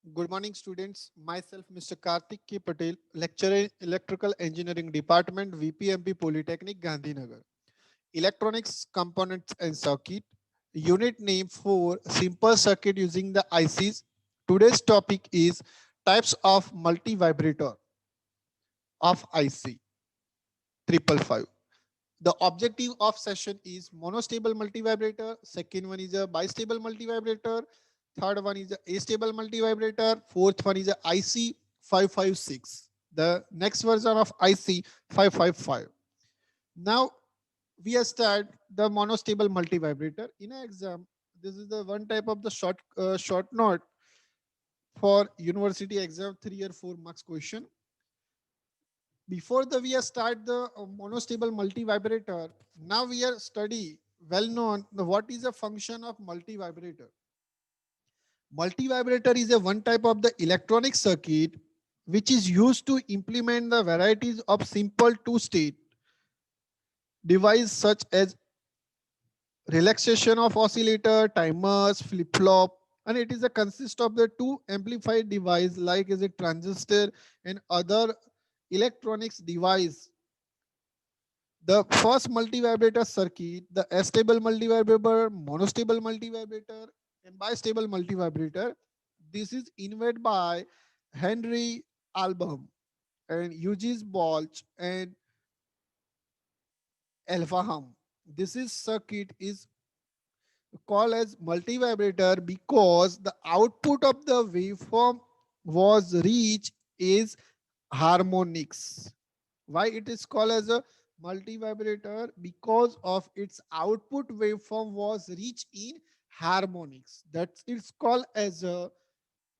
Good morning, students. Myself, Mr. Karthik K. Patel, lecturer in Electrical Engineering Department, VPMP Polytechnic, Gandhinagar. Electronics Components and Circuit. Unit name for simple circuit using the ICs. Today's topic is types of multi-vibrator of IC 555. The objective of session is monostable multivibrator. Second one is a bistable multivibrator. Third one is a astable multivibrator. Fourth one is a IC 556. The next version of IC 555. Now we have started the monostable multivibrator. In an exam, this is the one type of the short note for university exam 3 or 4 marks question. Before the we are start the monostable multivibrator, now we are study well known what is a function of multivibrator. Multivibrator is a one type of the electronic circuit which is used to implement the varieties of simple two-state device such as relaxation of oscillator, timers, flip-flop, and it is a consist of the two amplified device like is a transistor and other electronics device. The first multivibrator circuit, the astable multivibrator, monostable multivibrator, and bistable multivibrator. This is invented by Henry Album and Eugene Balch and Alfaham. This is circuit is called as multivibrator because the output of the waveform was reached is harmonics. Why it is called as a multivibrator? Because of its output waveform was reached in harmonics. That's it's called as a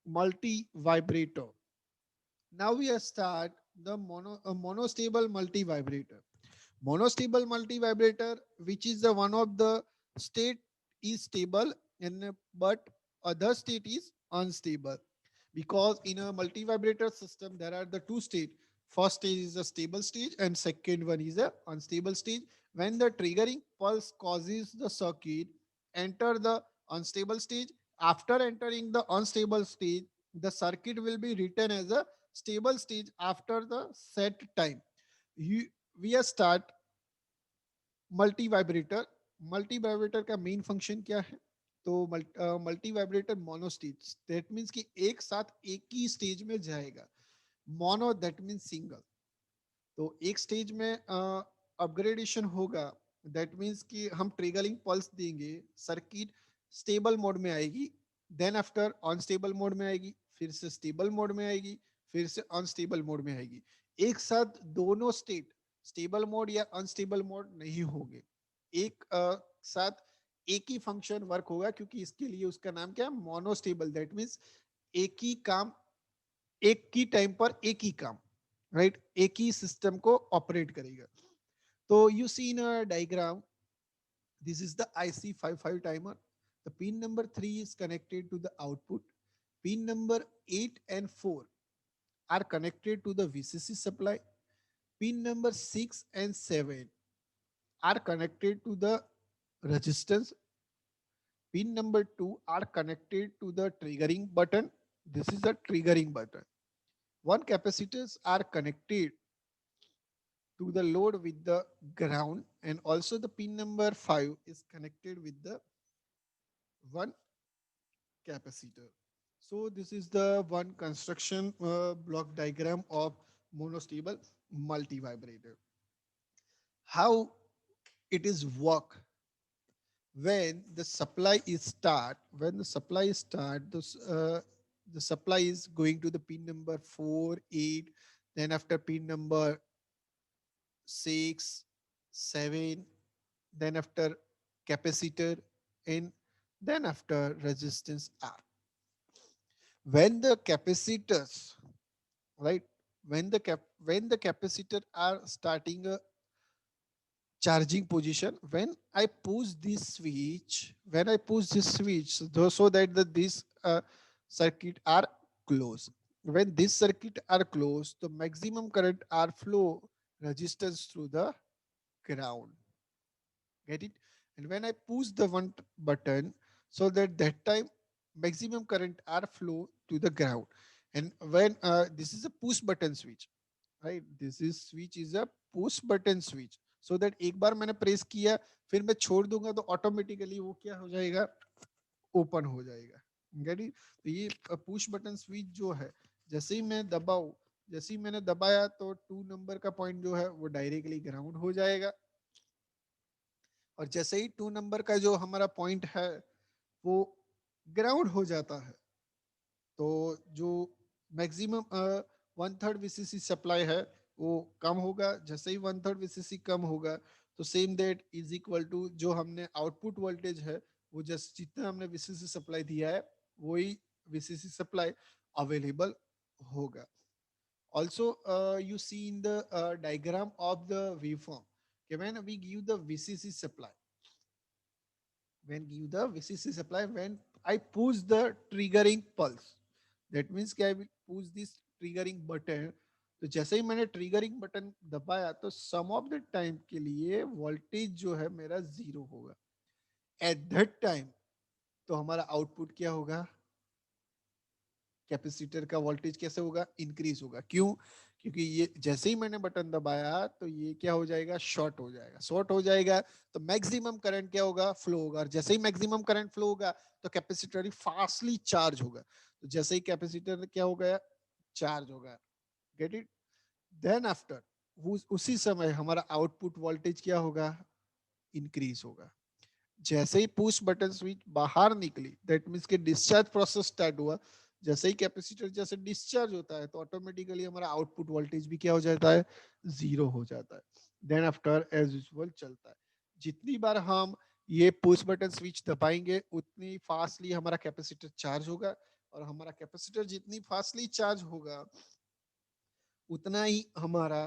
multivibrator. Now we start the monostable multivibrator. Monostable multivibrator, which is the one of the state is stable and but other state is unstable, because in a multivibrator system there are the two state. First stage is a stable stage and second one is a unstable stage. When the triggering pulse causes the circuit enter the unstable stage, after entering the unstable stage the circuit will be written as a stable stage after the set time. you we are start multi vibrator. Multi vibrator का main function क्या है? तो multi vibrator मोनोस्टेज, that means कि एक साथ एक ही stage में जाएगा. Mono that means single. तो एक स्टेज में अपग्रेडेशन होगा, दैट मीन्स कि हम ट्रिगरिंग पल्स देंगे, सर्किट स्टेबल मोड में आएगी, देन आफ्टर अनस्टेबल मोड में आएगी, फिर से स्टेबल मोड में आएगी, फिर से अनस्टेबल मोड में आएगी. एक साथ दोनों स्टेट स्टेबल मोड या अनस्टेबल मोड नहीं होंगे, एक साथ एक ही फंक्शन वर्क होगा, क्योंकि इसके लिए उसका नाम क्या है? मोनोस्टेबल. दैट मीन्स एक ही काम एक ही टाइम पर एक ही काम, राइट, एक ही सिस्टम को ऑपरेट करेगा. तो you see in a diagram, this is the IC55 timer. The pin number 3 is connected to the output. Pin number 8 and 4 are connected to the VCC supply. Pin number 6 and 7 are connected to the resistance. Pin number 2 are connected to the triggering button. This is the triggering button. One capacitors are connected to the load with the ground, and also the pin number 5 is connected with the one capacitor. So this is the one construction block diagram of monostable multivibrator. How it is work? When the supply is start, the supply is going to the pin number 4, 8, then after pin number 6, 7, then after capacitor, and then after resistance R. When the capacitors, right, when the capacitor are starting a charging position, when I push this switch, so that this circuit are closed. When this circuit are closed, the maximum current are flow resistance through the ground. Get it? And when I push the one button, so that time maximum current are flow to the ground. And when this is a push button switch, right? This is switch is a push button switch, so that एक बार मैंने press किया, फिर मैं छोड़ दूंगा तो automatically वो क्या हो जाएगा, ओपन हो जाएगा। Get it? तो ये पुश बटन स्विच जो है, जैसे ही मैं दबाऊं, जैसे ही मैंने दबाया तो 2 नंबर का पॉइंट जो है वो डायरेक्टली ग्राउंड हो जाएगा। और जैसे ही 2 नंबर का जो हमारा पॉइंट है वो ग्राउंड हो जाता है, तो जो मैक्सिमम 1/3 वीसीसी सप्लाई है वो कम होगा। जैसे ही 1/3 वीसीसी कम होगा, तो same that is equal to जो हमने आउटपुट वोल्टेज है, वो जस्ट जितना हमने वीसीसी सप्लाई दिया है वही वीसीसी सप्लाई अवेलेबल होगा। Also, you see in the diagram of the waveform, okay, when we give the VCC supply, when give the VCC supply, when I push the triggering pulse, that means कि I will push this triggering button, तो जैसे ही मैंने triggering button दबाया तो सम of the time के लिए voltage जो है मेरा जीरो होगा। एट दैट टाइम तो हमारा आउटपुट क्या होगा, कैपेसिटर का वोल्टेज कैसे होगा, इंक्रीज होगा। क्यों? क्योंकि ये जैसे ही मैंने बटन दबाया तो ये क्या हो जाएगा, शॉर्ट हो जाएगा। शॉर्ट हो जाएगा तो मैक्सिमम करंट क्या होगा, फ्लो होगा। और जैसे ही मैक्सिमम करंट फ्लो होगा तो कैपेसिटर फास्टली चार्ज होगा। तो जैसे ही कैपेसिटर क्या हो गया, चार्ज होगा। Get it? देन आफ्टर उसी समय हमारा आउटपुट वोल्टेज क्या होगा, इंक्रीज होगा। जैसे ही पुश बटन स्विच बाहर निकली, दैट मीन्स के डिस्चार्ज प्रोसेस स्टार्ट हुआ। जैसे ही कैपेसिटर जैसे डिस्चार्ज होता है तो ऑटोमेटिकली हमारा आउटपुट वोल्टेज भी क्या हो जाता है, जीरो हो जाता है। देन आफ्टर एज यूजुअल चलता है। जितनी बार हम ये पुश बटन स्विच दबाएंगे उतनी फास्टली हमारा कैपेसिटर चार्ज होगा। और हमारा कैपेसिटर जितनी फास्टली चार्ज होगा उतना ही हमारा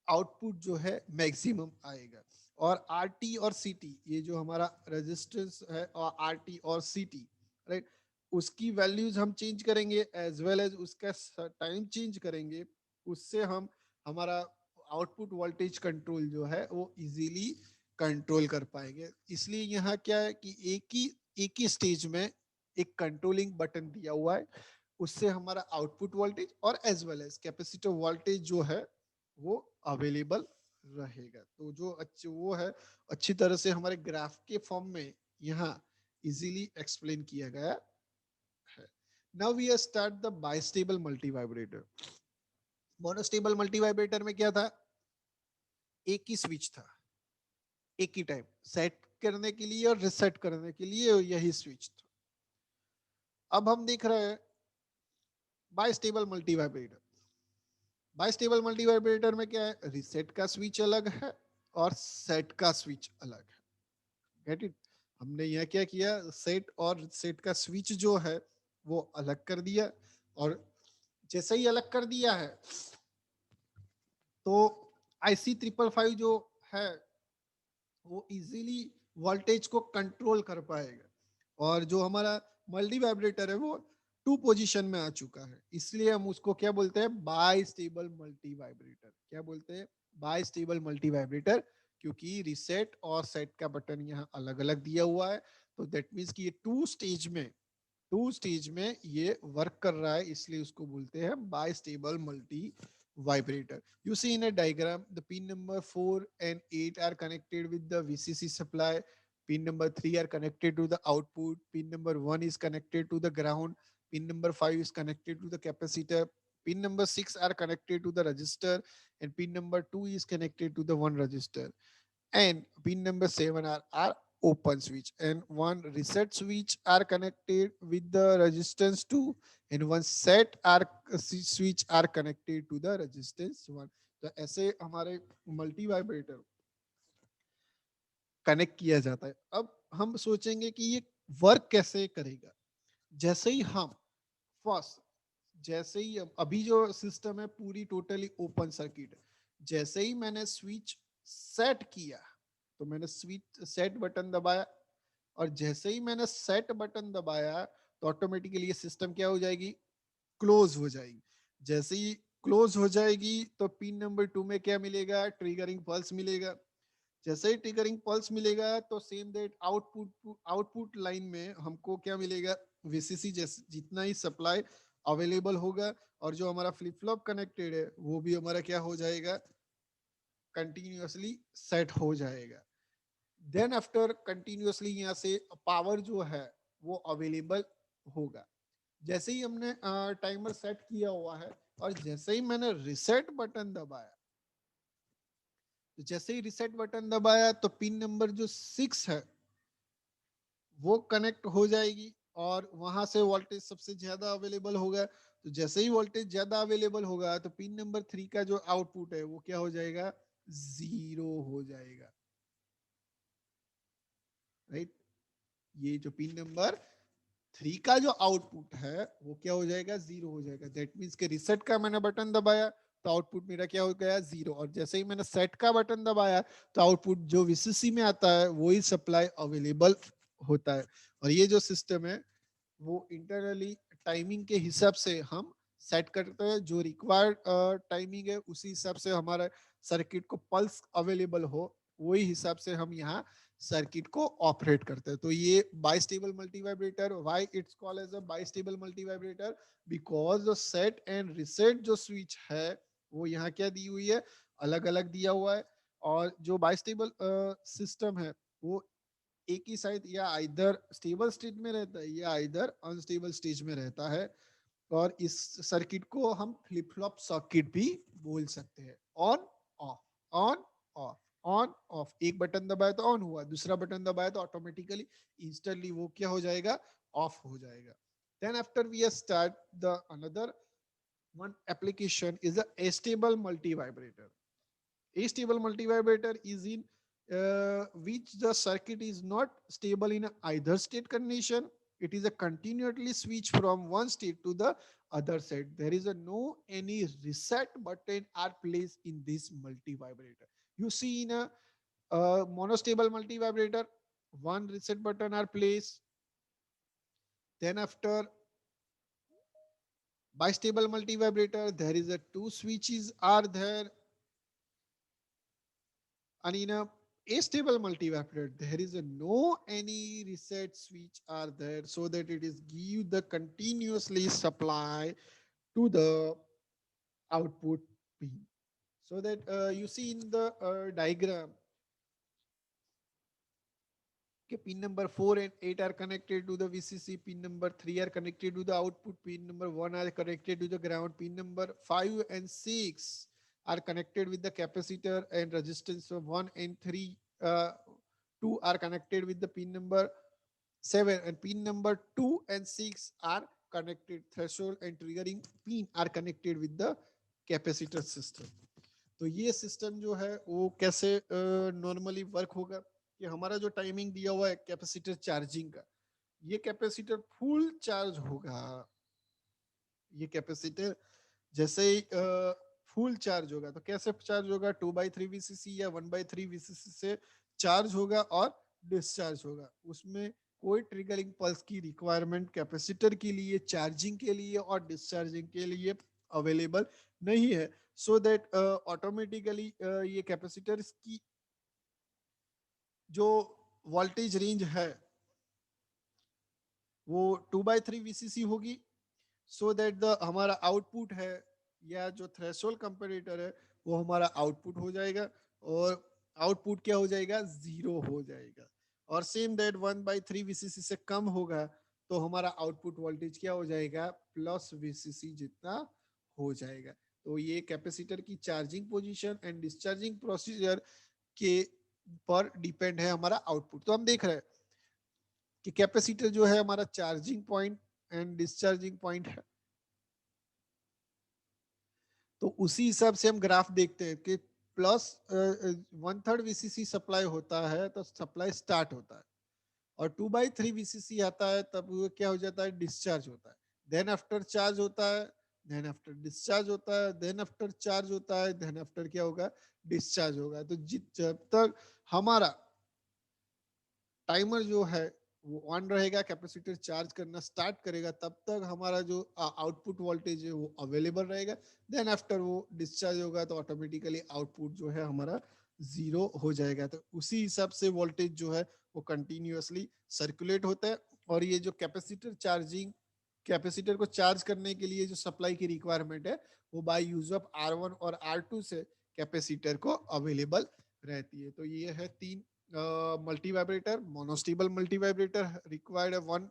आउटपुट जो है मैक्सिमम आएगा। और आरटी और सीटी, ये जो हमारा रेजिस्टेंस है, और आरटी और सीटी, राइट, उसकी वैल्यूज हम चेंज करेंगे एज वेल एज उसका टाइम चेंज करेंगे। उससे हम हमारा आउटपुट वोल्टेज कंट्रोल जो है वो इजीली कंट्रोल कर पाएंगे। इसलिए यहाँ क्या है कि एक ही स्टेज में एक कंट्रोलिंग बटन दिया हुआ है। उससे हमारा आउटपुट वोल्टेज और as well as capacitor voltage जो है वो अवेलेबल रहेगा। तो जो अच्छे वो है, अच्छी तरह से हमारे ग्राफ के फॉर्म में यहाँ इजीली एक्सप्लेन किया गया है। Now we start the bistable multi vibrator. Monostable multi vibrator में क्या था, एक ही स्विच था, एक ही टाइम सेट करने के लिए और रिसेट करने के लिए यही स्विच था। अब हम देख रहे हैं bistable multi vibrator. Bistable multi vibrator में क्या है, रिसेट का स्विच अलग है और सेट का स्विच अलग है। Get it? हमने यह क्या किया, सेट और सेट का स्विच जो है वो अलग कर दिया। और जैसे ही अलग कर दिया है तो IC 555 जो है वो इजीली वोल्टेज को कंट्रोल कर पाएगा। और जो हमारा मल्टी वाइब्रेटर है वो 2 पोजीशन में आ चुका है, इसलिए हम उसको क्या बोलते हैं, बाई स्टेबल मल्टी वाइब्रेटर। क्या बोलते हैं, बाई स्टेबल मल्टी वाइब्रेटर। क्योंकि रिसेट और सेट का बटन यहाँ अलग अलग दिया हुआ है, तो दैट मीन्स कि ये टू स्टेज में ये वर्क कर रहा है, इसलिए उसको बोलते हैं by stable multi vibrator. You see in a diagram, the pin number 4 and 8 are connected with the VCC supply. Pin number 3 are connected to the output. Pin number 1 is connected to the ground. Pin number 5 is connected to the capacitor. Pin number 6 are connected to the resistor, and pin number 2 is connected to the one resistor. And pin number 7 are open switch, and one reset switch are connected with the resistance 2, and one set are switch are connected to the resistance 1. तो ऐसे हमारे multi vibrator connect किया जाता है। अब हम सोचेंगे कि ये वर्क कैसे करेगा। जैसे ही हम फर्स्ट, जैसे ही अभी जो सिस्टम है पूरी टोटली ओपन सर्किट है। जैसे ही मैंने स्विच सेट किया, तो मैंने स्विच सेट बटन दबाया, और जैसे ही मैंने सेट बटन दबाया तो ऑटोमेटिकली ये सिस्टम क्या हो जाएगी, क्लोज हो जाएगी। जैसे ही क्लोज हो जाएगी तो पिन नंबर 2 में क्या मिलेगा, ट्रिगरिंग पल्स मिलेगा। जैसे ही ट्रिगरिंग पल्स मिलेगा तो सेम दैट आउटपुट लाइन में हमको क्या मिलेगा, वीसीसी जितना ही सप्लाई अवेलेबल होगा और जो हमारा फ्लिप फ्लॉप कनेक्टेड है वो भी हमारा क्या हो जाएगा, कंटिन्यूअसली सेट हो जाएगा। देन आफ्टर कंटिन्यूअसली यहाँ से पावर जो है वो अवेलेबल होगा। जैसे ही हमने टाइमर सेट किया हुआ है और जैसे ही मैंने रिसेट बटन दबाया, तो जैसे ही रिसेट बटन दबाया तो पिन नंबर जो 6 है वो कनेक्ट हो जाएगी और वहां से वोल्टेज सबसे ज्यादा अवेलेबल होगा। तो जैसे ही वोल्टेज ज्यादा अवेलेबल होगा तो पिन नंबर 3 का जो आउटपुट है वो क्या हो जाएगा, 0 हो जाएगा। राइट, ये जो पिन नंबर 3 का जो आउटपुट है वो क्या हो जाएगा, 0 हो जाएगा। दैट मीन्स के रिसेट का मैंने बटन दबाया तो आउटपुट मेरा क्या हो गया, 0। और जैसे ही मैंने सेट का बटन दबाया तो आउटपुट जो वीसीसी में आता है वही सप्लाई अवेलेबल होता है। और ये जो सिस्टम है वो इंटरनली टाइमिंग के हिसाब से हम सेट करते हैं। जो रिक्वायर्ड टाइमिंग है उसी हिसाब से हमारा सर्किट को पल्स अवेलेबल हो, वही हिसाब से हम यहाँ सर्किट को ऑपरेट करते हैं। तो ये bistable multi vibrator, why it's called as a bistable multi vibrator, because the set and reset जो स्विच है वो यहाँ क्या दी हुई है, अलग अलग दिया हुआ है। और जो बाइस्टेबल सिस्टम है वो एक ही साइड या आइदर स्टेबल स्टेट में रहता है या आइदर अनस्टेबल स्टेज में रहता है। और इस सर्किट को हम फ्लिप फ्लॉप सर्किट भी बोल सकते हैं। On off, on off, on off, एक बटन दबाया तो ऑन हुआ, दूसरा बटन दबाया तो ऑटोमेटिकली इंस्टेंटली वो क्या हो जाएगा, ऑफ हो जाएगा। Then after we start the another one application is a stable multi vibrator. Astable multivibrator is in which the circuit is not stable in either state condition. It is a continuously switch from one state to the other state. There is a no any reset button are placed in this multivibrator. You see in a monostable multivibrator, one reset button are placed. Then after bistable multivibrator, there is a two switches are there. And in a stable multivibrator there is a no any reset switch are there, so that it is give the continuously supply to the output pin. So that you see in the diagram, okay, pin number 4 and 8 are connected to the VCC, pin number 3 are connected to the output, pin number 1 are connected to the ground, pin number 5 and 6 are connected with the capacitor and resistance. So 1 and 3, 2 are connected with the pin number 7, and pin number 2 and 6 are connected, threshold and triggering pin are connected with the capacitor system. तो ये system जो है वो कैसे normally work होगा कि हमारा जो टाइमिंग दिया हुआ है कैपेसिटर चार्जिंग का, ये कैपेसिटर फुल चार्ज होगा। ये कैपेसिटर जैसे ही फुल चार्ज होगा तो कैसे चार्ज होगा, 2/3 VCC या 1/3 VCC से चार्ज होगा और डिस्चार्ज होगा। उसमें कोई ट्रिगरिंग पल्स की रिक्वायरमेंट कैपेसिटर के लिए चार्जिंग के लिए और डिस्चार्जिंग के लिए अवेलेबल नहीं है। सो दैट ऑटोमेटिकली ये कैपेसिटर की जो वोल्टेज रेंज है वो 2/3 VCC होगी। सो दैट द हमारा आउटपुट है या जो थ्रेशोल्ड कंपैरेटर है वो हमारा आउटपुट हो जाएगा और आउटपुट क्या हो जाएगा, 0 हो जाएगा। और सेम दैट 1/3 VCC से कम होगा तो हमारा आउटपुट वोल्टेज क्या हो जाएगा, +VCC जितना हो जाएगा। तो ये कैपेसिटर की charging position and discharging procedure के पर डिपेंड है हमारा आउटपुट। तो हम देख रहे हैं कि कैपेसिटर जो है हमारा charging point and discharging point है। तो उसी हिसाब से हम ग्राफ देखते हैं कि +1/3 VCC सप्लाई होता है तो सप्लाई स्टार्ट होता है, और 2/3 VCC आता है तब वो क्या हो जाता है, डिस्चार्ज होता है। देन आफ्टर चार्ज होता है, देन आफ्टर डिस्चार्ज होता है, देन आफ्टर चार्ज होता है, देन आफ्टर क्या होगा, डिस्चार्ज होगा। तो जब तक हमारा टाइमर जो है वो ऑन रहेगा, कैपेसिटर चार्ज करना स्टार्ट करेगा, तब तक हमारा जो आउटपुट वोल्टेज है वो अवेलेबल रहेगा। देन आफ्टर वो डिस्चार्ज होगा तो ऑटोमेटिकली आउटपुट जो है हमारा 0 हो जाएगा। तो उसी हिसाब से वोल्टेज जो है वो कंटिन्यूअसली सर्कुलेट होता है। और ये जो कैपेसिटर चार्जिंग, कैपेसिटर को चार्ज करने के लिए जो सप्लाई की रिक्वायरमेंट है वो बाय यूज ऑफ R1 और R2 से कैपेसिटर को अवेलेबल रहती है। तो ये है तीन multi vibrator. Monostable multi vibrator required one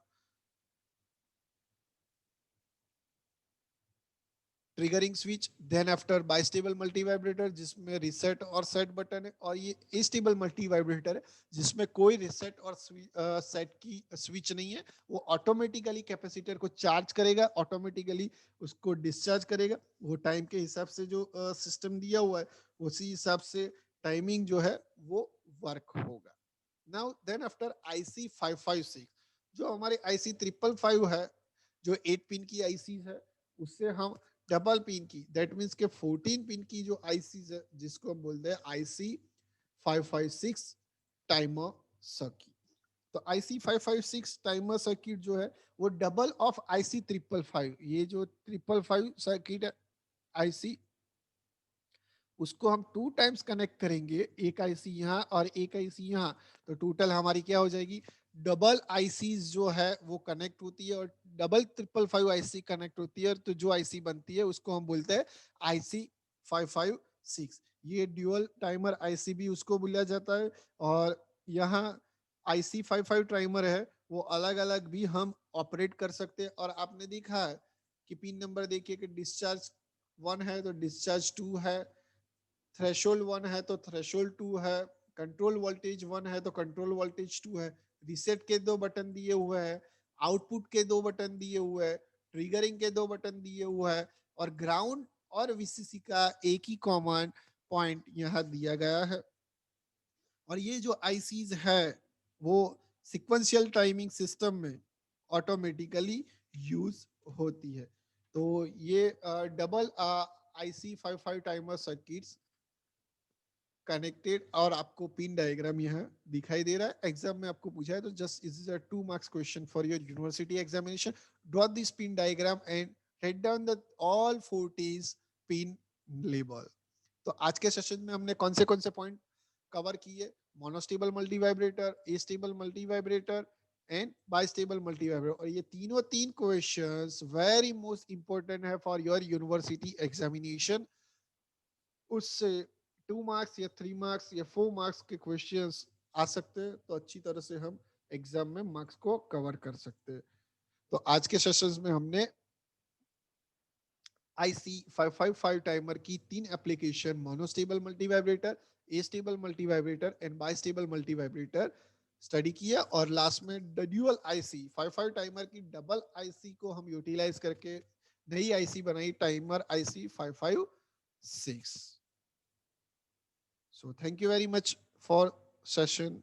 triggering switch, then after bistable multi vibrator जिसमें रिसेट और सेट बटन है, और ये एस्टेबल मल्टी वाइब्रेटर है जिसमें कोई रिसेट और सेट की स्विच नहीं है। वो ऑटोमेटिकली कैपेसिटर को चार्ज करेगा, ऑटोमेटिकली उसको डिस्चार्ज करेगा। वो टाइम के हिसाब से जो सिस्टम दिया हुआ है उसी हिसाब से टाइमिंग जो है वो वर्क होगा। नाउ देन आफ्टर आईसी 556, जो हमारे आईसी 555 है, जो 8 पिन की आईसी है, उससे हम डबल पिन की, दैट मीन्स के 14 पिन की जो आईसी है जिसको हम बोलते हैं आईसी 556 टाइमर सर्किट। तो आईसी 556 टाइमर सर्किट जो है वो डबल ऑफ आईसी 555, ये जो 555 सर्किट है आईसी, उसको हम 2 टाइम्स कनेक्ट करेंगे, एक आईसी यहाँ और एक आईसी यहाँ। तो टोटल हमारी क्या हो जाएगी, डबल आईसी जो है वो कनेक्ट होती है और डबल 555 आईसी कनेक्ट होती है। तो जो आईसी बनती है उसको हम बोलते हैं आईसी 556। ये ड्यूअल टाइमर आईसी भी उसको बोला जाता है। और यहाँ आईसी 55 टाइमर है वो अलग अलग भी हम ऑपरेट कर सकते हैं। और आपने देखा है कि पिन नंबर देखिए कि डिस्चार्ज 1 है तो डिस्चार्ज 2 है, थ्रेशोल्ड 1 है तो थ्रेशोल्ड 2 है, कंट्रोल वोल्टेज 1 है तो कंट्रोल वोल्टेज 2 है, रीसेट के 2 बटन दिए हुए हैं, आउटपुट के 2 बटन दिए हुए हैं, ट्रिगरिंग के 2 बटन दिए हुए हैं, और ग्राउंड और वीसीसी का एक ही कॉमन पॉइंट यहाँ दिया गया है। और ये जो आईसीज है वो सिक्वेंशियल टाइमिंग सिस्टम में ऑटोमेटिकली यूज होती है। तो ये double IC 55 timer circuits connected, और आपको पिन डायग्राम यहाँ दिखाई दे रहा है। एग्जाम में आपको पूछा है तो just is a 2 marks question for your university examination. Draw this pin diagram and write down the all 40 pin label. तो आज के सेशन में हमने कौन से पॉइंट कवर किए, monostable multi vibrator, stable multi vibrator and bistable multi vibrator. और ये तीनों तीन क्वेश्चंस वेरी मोस्ट इंपॉर्टेंट है फॉर योर यूनिवर्सिटी एग्जामिनेशन। उससे 2 मार्क्स या 3 मार्क्स या 4 मार्क्स के क्वेश्चंस आ सकते हैं, तो अच्छी तरह से हम एग्जाम में मार्क्स को कवर कर सकते हैं। तो आज के सेशंस में हमने आईसी 555 टाइमर की 3 application, monostable multi vibrator, stable multi vibrator and bistable multi vibrator study किया। और लास्ट में ड्यूअल आईसी 55 टाइमर की डबल आईसी को हम यूटिलाइज करके नई आईसी बनाई, timer IC 556। So thank you very much for session.